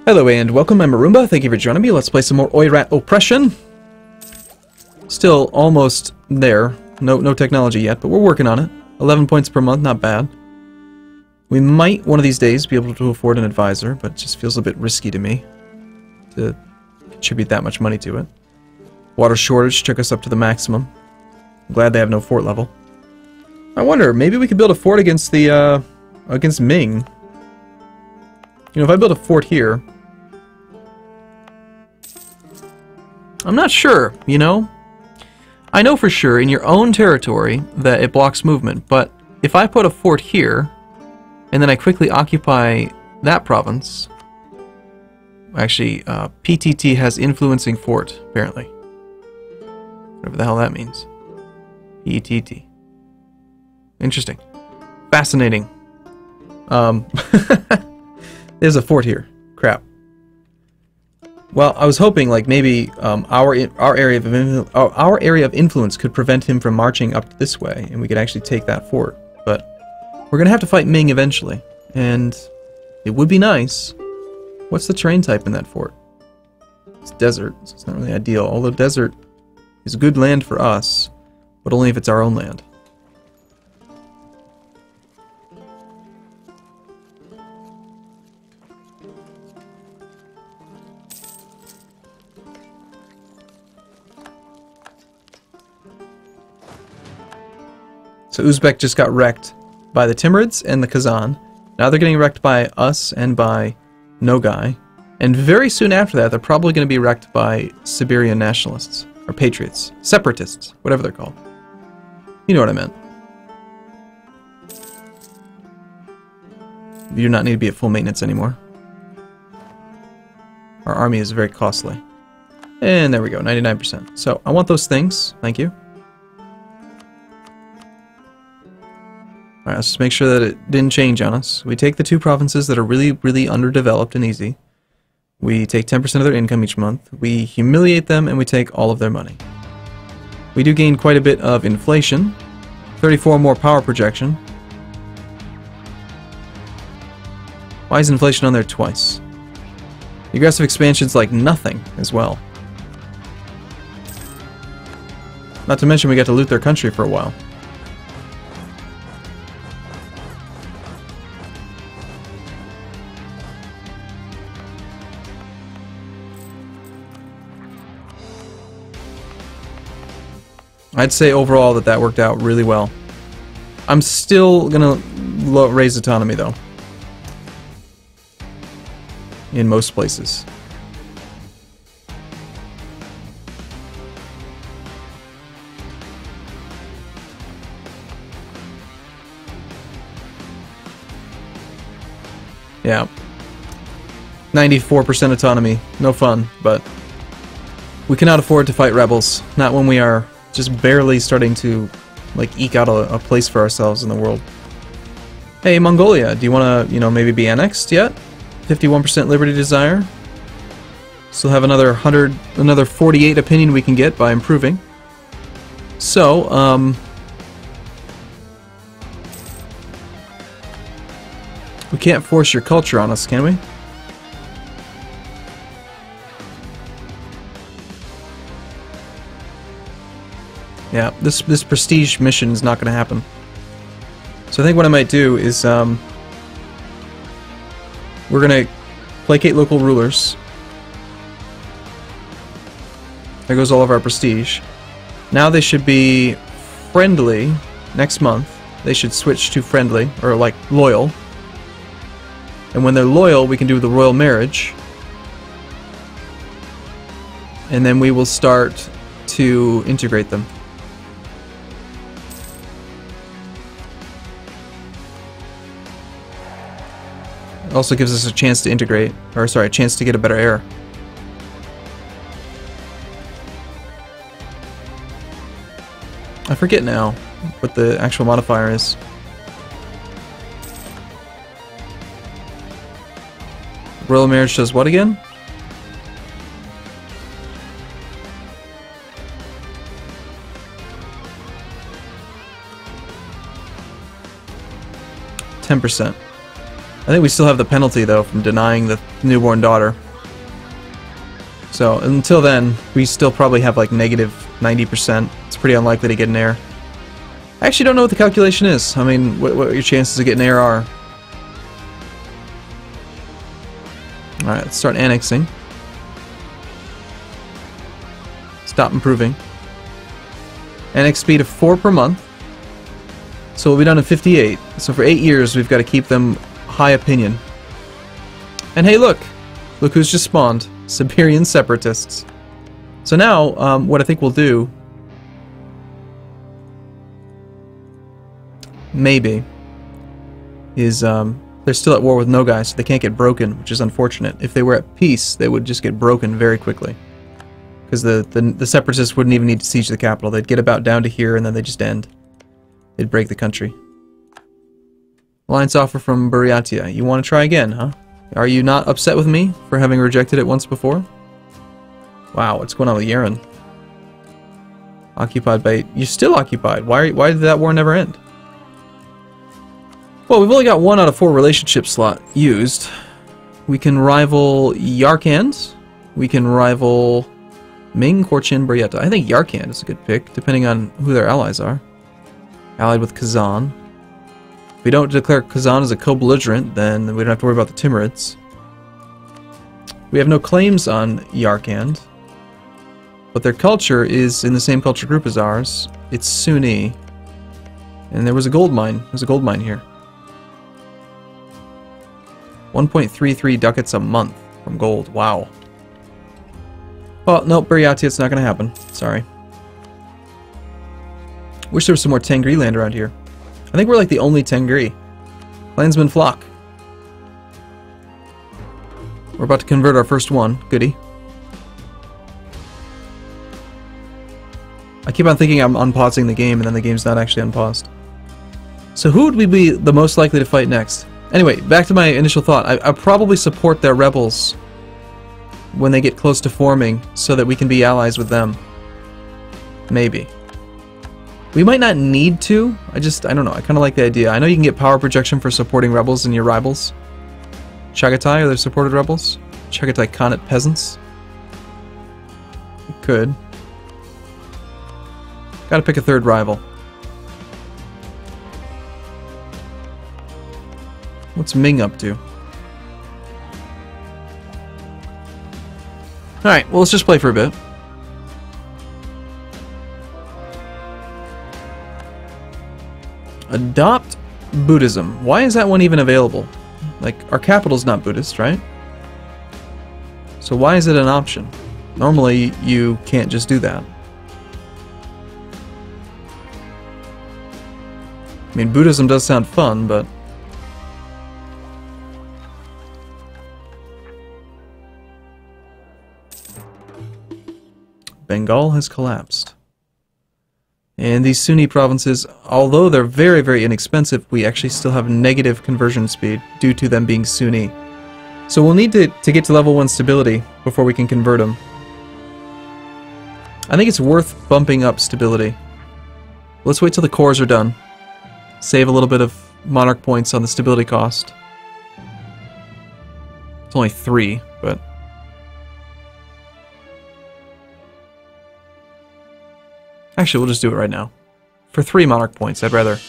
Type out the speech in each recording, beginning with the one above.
Hello and welcome, I'm Arumba. Thank you for joining me. Let's play some more Oirat Oppression. Still almost there. No technology yet, but we're working on it. 11 points per month, not bad. We might one of these days be able to afford an advisor, but it just feels a bit risky to me to contribute that much money to it. Water shortage took us up to the maximum. I'm glad they have no fort level. I wonder, maybe we could build a fort against the against Ming. You know, if I build a fort here, I'm not sure, you know? I know for sure in your own territory that it blocks movement, but if I put a fort here, and then I quickly occupy that province... Actually, PTT has influencing fort, apparently. Whatever the hell that means. PTT. Interesting. Fascinating. There's a fort here. Crap. Well, I was hoping, like, maybe our area of influence could prevent him from marching up this way, and we could actually take that fort. But we're gonna have to fight Ming eventually, and it would be nice. What's the terrain type in that fort? It's desert, so it's not really ideal. Although desert is good land for us, but only if it's our own land. So Uzbek just got wrecked by the Timurids and the Kazan. Now they're getting wrecked by us and by Nogai. And very soon after that, they're probably going to be wrecked by Siberian nationalists. Or patriots. Separatists. Whatever they're called. You know what I meant. You do not need to be at full maintenance anymore. Our army is very costly. And there we go, 99%. So, I want those things. Thank you. Alright, let's just make sure that it didn't change on us. We take the two provinces that are really, really underdeveloped and easy. We take 10% of their income each month. We humiliate them and we take all of their money. We do gain quite a bit of inflation. 34 more power projection. Why is inflation on there twice? The aggressive expansion's like nothing as well. Not to mention we get to loot their country for a while. I'd say overall that worked out really well. I'm still gonna raise autonomy though. In most places. Yeah. 94% autonomy. No fun, but we cannot afford to fight rebels. Not when we are just barely starting to, like, eke out a place for ourselves in the world. Hey, Mongolia, do you want to, you know, maybe be annexed yet? 51% liberty desire. Still have another 48 opinion we can get by improving. So, we can't force your culture on us, can we? Yeah, this prestige mission is not going to happen. So I think what I might do is, we're going to placate local rulers. There goes all of our prestige. Now they should be friendly. Next month, they should switch to friendly, or like loyal. And when they're loyal, we can do the royal marriage. And then we will start to integrate them. It also gives us a chance to integrate, or sorry, a chance to get a better heir. I forget now what the actual modifier is. Royal marriage does what again? %. I think we still have the penalty, though, from denying the newborn daughter. So, until then, we still probably have, like, negative 90%. It's pretty unlikely to get an heir. I actually don't know what the calculation is. I mean, what your chances of getting an heir are. Alright, let's start annexing. Stop improving. Annex speed of 4 per month. So we'll be done in 58. So for 8 years, we've got to keep them high opinion. And hey, look! Look who's just spawned. Siberian separatists. So now, what I think we'll do... maybe... is, they're still at war with Nogai, so they can't get broken, which is unfortunate. If they were at peace, they would just get broken very quickly. Because the separatists wouldn't even need to siege the capital. They'd get about down to here, and then they'd just end. They'd break the country. Alliance offer from Buryatia. You want to try again, huh? Are you not upset with me for having rejected it once before? Wow, what's going on with Yaren? Occupied by... You're still occupied. Why did that war never end? Well, we've only got 1 out of 4 relationship slot used. We can rival Yarkand. We can rival Ming, Korchin, Buryata. I think Yarkand is a good pick, depending on who their allies are. Allied with Kazan. If we don't declare Kazan as a co-belligerent, then we don't have to worry about the Timurids. We have no claims on Yarkand, but their culture is in the same culture group as ours. It's Sunni. And there was a gold mine. There's a gold mine here. 1.33 ducats a month from gold. Wow. Well, no, Buryati, it's not going to happen. Sorry. Wish there was some more Tengri land around here. I think we're like the only Tengri. Clansman flock. We're about to convert our first one. Goody. I keep on thinking I'm unpausing the game, and then the game's not actually unpaused. So who would we be the most likely to fight next? Anyway, back to my initial thought. I'll probably support their rebels when they get close to forming, so that we can be allies with them. Maybe. We might not need to. I don't know. I kind of like the idea. I know you can get power projection for supporting rebels in your rivals. Chagatai, are there supported rebels? Chagatai Khanate peasants? You could. Gotta pick a third rival. What's Ming up to? Alright, well, let's just play for a bit. Adopt Buddhism. Why is that one even available? Like, our capital's not Buddhist, right? So why is it an option? Normally, you can't just do that. I mean, Buddhism does sound fun, but... Bengal has collapsed. And these Sunni provinces, although they're very, very inexpensive, we actually still have negative conversion speed due to them being Sunni. So we'll need to get to level 1 stability before we can convert them. I think it's worth bumping up stability. Let's wait till the cores are done. Save a little bit of monarch points on the stability cost. It's only 3, but... Actually, we'll just do it right now. For 3 monarch points, I'd rather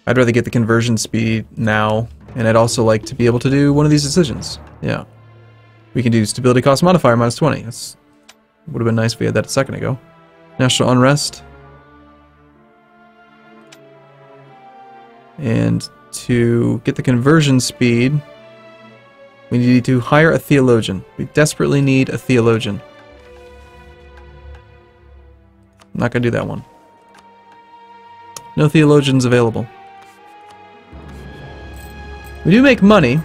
get the conversion speed now, and I'd also like to be able to do one of these decisions. Yeah. We can do stability cost modifier minus 20. That's would have been nice if we had that a second ago. National unrest. And to get the conversion speed, we need to hire a theologian. We desperately need a theologian. I'm not going to do that one. No theologians available. We do make money.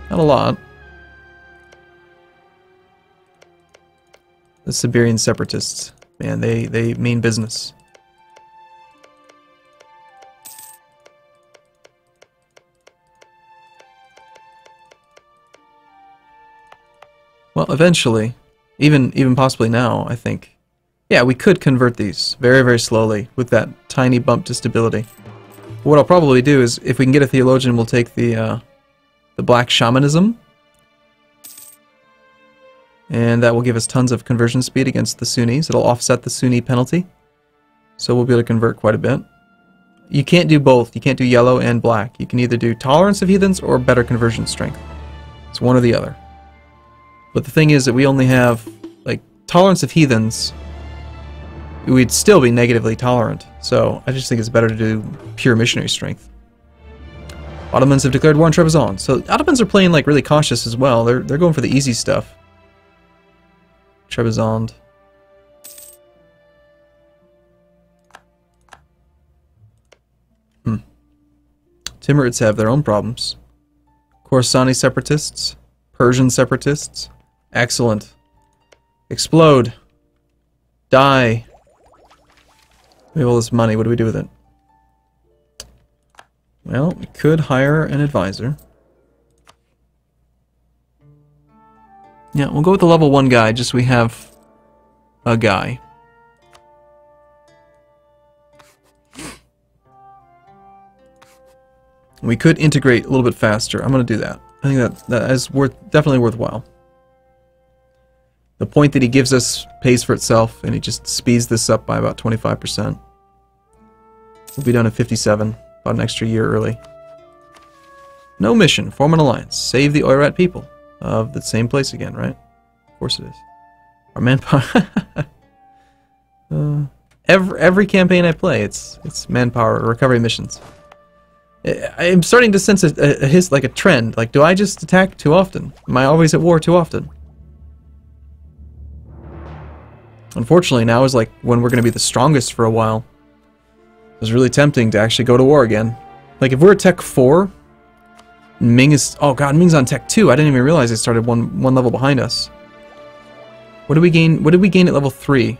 Not a lot. The Siberian separatists. Man, they mean business. Well, eventually, even possibly now, I think. Yeah, we could convert these very, very slowly with that tiny bump to stability. What I'll probably do is, if we can get a theologian, we'll take the the black shamanism. And that will give us tons of conversion speed against the Sunnis. It'll offset the Sunni penalty. So we'll be able to convert quite a bit. You can't do both. You can't do yellow and black. You can either do tolerance of heathens or better conversion strength. It's one or the other. But the thing is that we only have, like, tolerance of heathens. We'd still be negatively tolerant. So I just think it's better to do pure missionary strength. Ottomans have declared war on Trebizond. So Ottomans are playing, like, really cautious as well. They're going for the easy stuff. Trebizond. Timurids have their own problems. Khorassani separatists. Persian separatists. Excellent. Explode. Die. We have all this money. What do we do with it? Well, we could hire an advisor. Yeah, we'll go with the level 1 guy, just so we have a guy. We could integrate a little bit faster. I'm going to do that. I think that is definitely worthwhile. The point that he gives us pays for itself, and he just speeds this up by about 25%. We'll be done at 57, about an extra year early. No mission. Form an alliance. Save the Oirat people. Of the same place again, right? Of course it is. Our manpower. every campaign I play, it's manpower or recovery missions. I'm starting to sense a trend. Like, do I just attack too often? Am I always at war too often? Unfortunately, now is like when we're going to be the strongest for a while. It was really tempting to actually go to war again. Like, if we're at Tech 4. Ming is... Oh god, Ming's on Tech 2. I didn't even realize they started one level behind us. What did we gain? What did we gain at level 3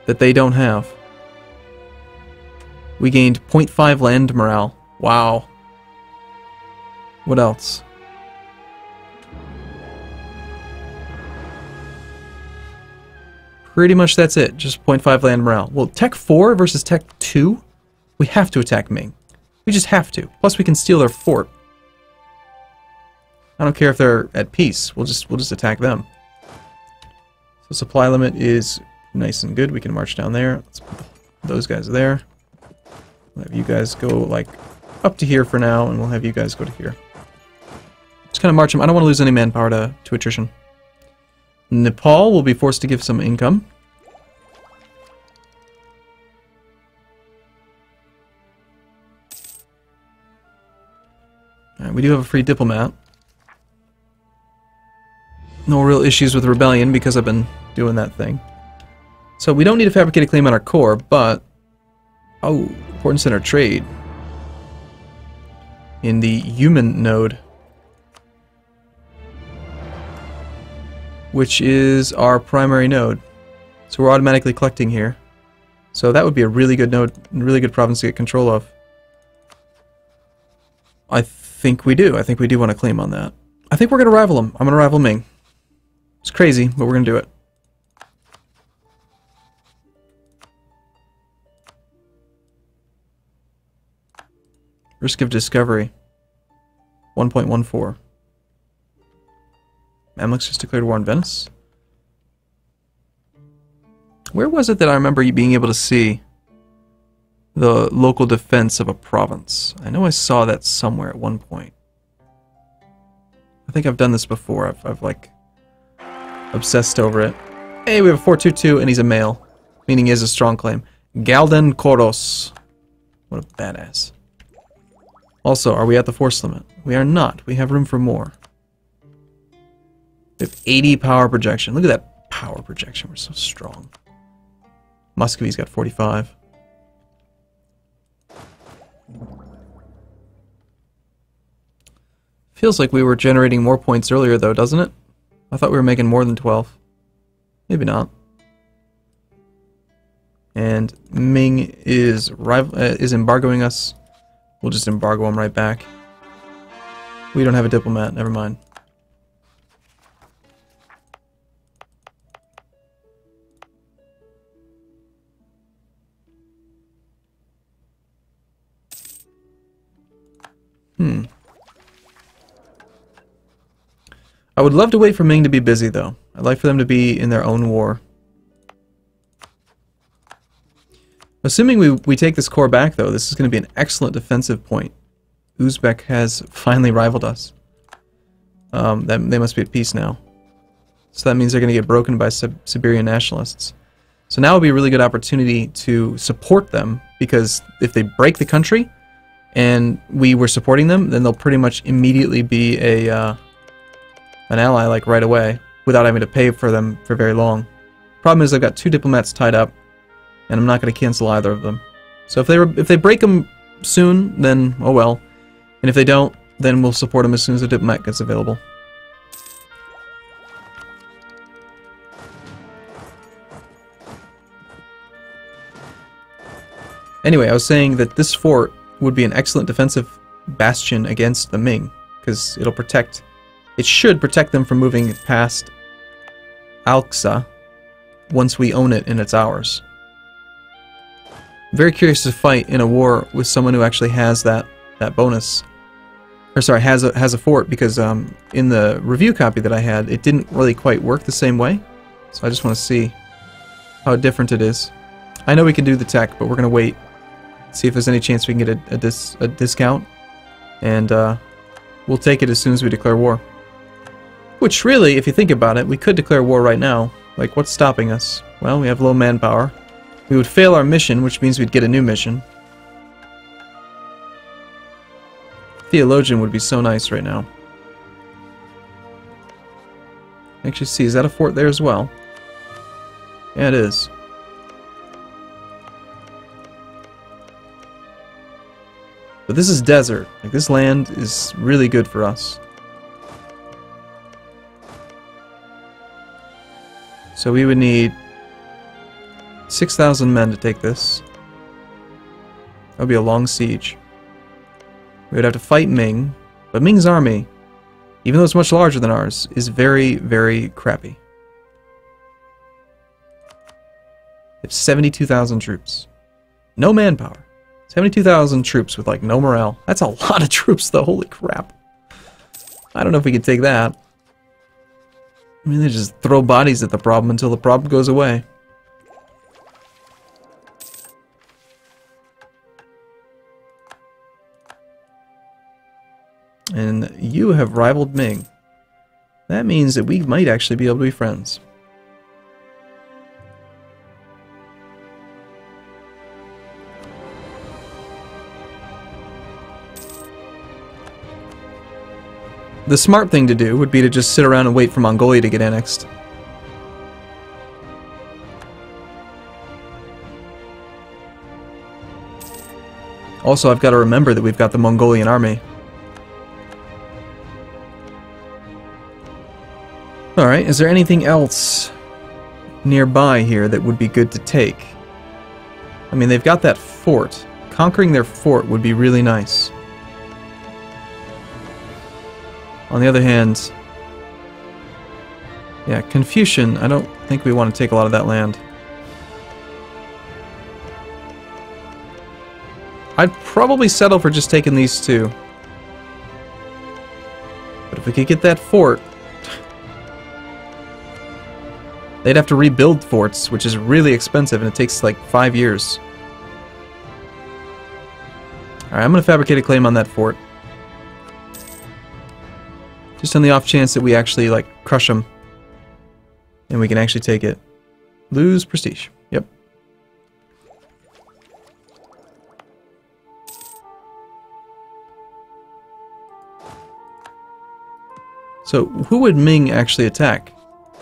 that they don't have? We gained 0.5 land morale. Wow. What else? Pretty much that's it. Just 0.5 land morale. Well, Tech 4 versus Tech 2? We have to attack Ming. We just have to. Plus we can steal their fort. I don't care if they're at peace. We'll just attack them. So supply limit is nice and good. We can march down there. Let's put those guys there. We'll have you guys go like up to here for now, and we'll have you guys go to here. Just kind of march them. I don't want to lose any manpower to attrition. Nepal will be forced to give some income. Alright, we do have a free diplomat. No real issues with rebellion because I've been doing that thing. So we don't need to fabricate a claim on our core, but... Oh, important center trade. In the human node. Which is our primary node. So we're automatically collecting here. So that would be a really good node, really good province to get control of. I think we do. I think we do want to claim on that. I think we're going to rival them. I'm going to rival Ming. It's crazy, but we're going to do it. Risk of discovery. 1.14. Mamluks just declared war on Venice. Where was it that I remember you being able to see the local defense of a province? I know I saw that somewhere at one point. I think I've done this before. I've like obsessed over it. Hey, we have a 422 and he's a male, meaning he has a strong claim. Galden Koros. What a badass. Also, are we at the force limit? We are not. We have room for more. We have 80 power projection. Look at that power projection. We're so strong. Muscovy's got 45. Feels like we were generating more points earlier, though, doesn't it? I thought we were making more than 12. Maybe not. And Ming is embargoing us. We'll just embargo him right back. We don't have a diplomat. Never mind. I would love to wait for Ming to be busy, though. I'd like for them to be in their own war. Assuming we take this core back, though, this is going to be an excellent defensive point. Uzbek has finally rivaled us. They must be at peace now. So that means they're going to get broken by Siberian nationalists. So now would be a really good opportunity to support them, because if they break the country and we were supporting them, then they'll pretty much immediately be an ally, like right away, without having to pay for them for very long. Problem is I've got 2 diplomats tied up, and I'm not going to cancel either of them. So if they break them soon, then oh well. And if they don't, then we'll support them as soon as the diplomat gets available. Anyway, I was saying that this fort would be an excellent defensive bastion against the Ming, because it should protect them from moving past Alxa once we own it and it's ours. Very curious to fight in a war with someone who actually has that bonus. Or sorry, has a fort, because in the review copy that I had, it didn't really quite work the same way. So I just want to see how different it is. I know we can do the tech, but we're going to wait. See if there's any chance we can get a discount. And we'll take it as soon as we declare war. Which really, if you think about it, we could declare war right now. Like, what's stopping us? Well, we have low manpower. We would fail our mission, which means we'd get a new mission. Theologian would be so nice right now. Actually, see, is that a fort there as well? Yeah, it is. But this is desert. Like, this land is really good for us. So we would need 6,000 men to take this. That would be a long siege. We would have to fight Ming, but Ming's army, even though it's much larger than ours, is very, very crappy. They have 72,000 troops. No manpower. 72,000 troops with, like, no morale. That's a lot of troops, though. Holy crap. I don't know if we could take that. I mean, they just throw bodies at the problem until the problem goes away. And you have rivaled Ming. That means that we might actually be able to be friends. The smart thing to do would be to just sit around and wait for Mongolia to get annexed. Also, I've got to remember that we've got the Mongolian army. Alright, is there anything else nearby here that would be good to take? I mean, they've got that fort. Conquering their fort would be really nice. On the other hand, yeah, Confucian, I don't think we want to take a lot of that land. I'd probably settle for just taking these 2. But if we could get that fort, they'd have to rebuild forts, which is really expensive, and it takes like 5 years. Alright, I'm going to fabricate a claim on that fort. Just on the off chance that we actually, like, crush them. And we can actually take it. Lose prestige. Yep. So, who would Ming actually attack?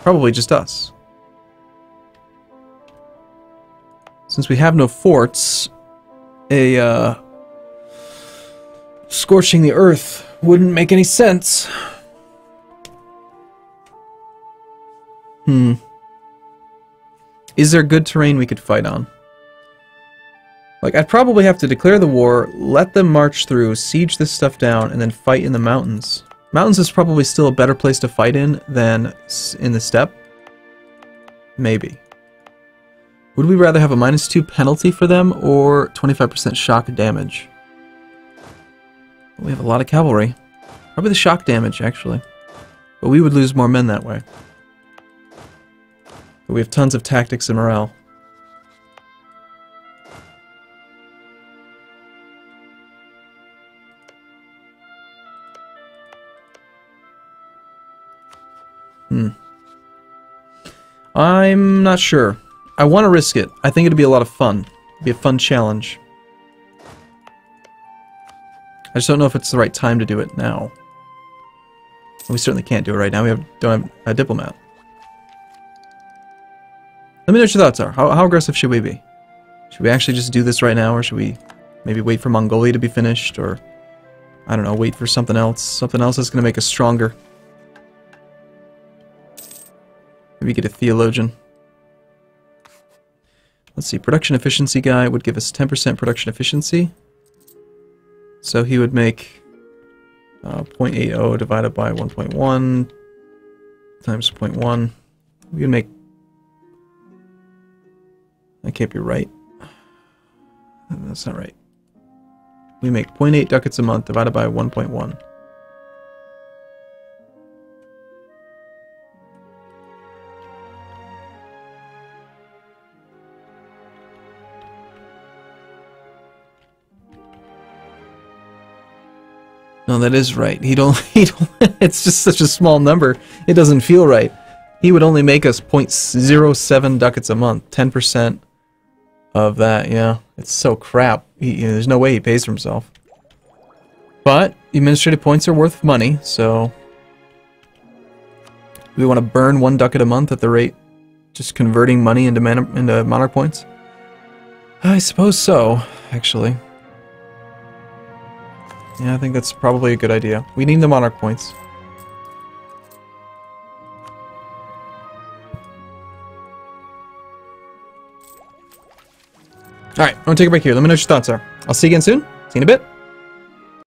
Probably just us. Since we have no forts, scorching the earth wouldn't make any sense. Is there good terrain we could fight on? Like, I'd probably have to declare the war, let them march through, siege this stuff down, and then fight in the mountains. Mountains is probably still a better place to fight in than in the steppe. Maybe. Would we rather have a -2 penalty for them, or 25% shock damage? We have a lot of cavalry. Probably the shock damage, actually. But we would lose more men that way. But we have tons of tactics and morale. I'm not sure. I want to risk it. I think it'd be a lot of fun. It'd be a fun challenge. I just don't know if it's the right time to do it now. We certainly can't do it right now. We don't have a diplomat. Let me know what your thoughts are. How aggressive should we be? Should we actually just do this right now, or should we maybe wait for Mongolia to be finished, or I don't know, wait for something else? Something else that's going to make us stronger. Maybe get a theologian. Let's see, production efficiency guy would give us 10% production efficiency. So he would make 0.80 divided by 1.1 times 0.1. We would make... That can't be right. That's not right. We make 0.8 ducats a month divided by 1.1. No, that is right. He don't it's just such a small number. It doesn't feel right. He would only make us 0.07 ducats a month. 10% of that, yeah. It's so crap. There's no way he pays for himself. But administrative points are worth money, so we want to burn 1 ducat a month at the rate just converting money into monarch points? I suppose so, actually. Yeah, I think that's probably a good idea. We need the monarch points. Alright, I'm gonna take a break here. Let me know what your thoughts are. I'll see you again soon. See you in a bit.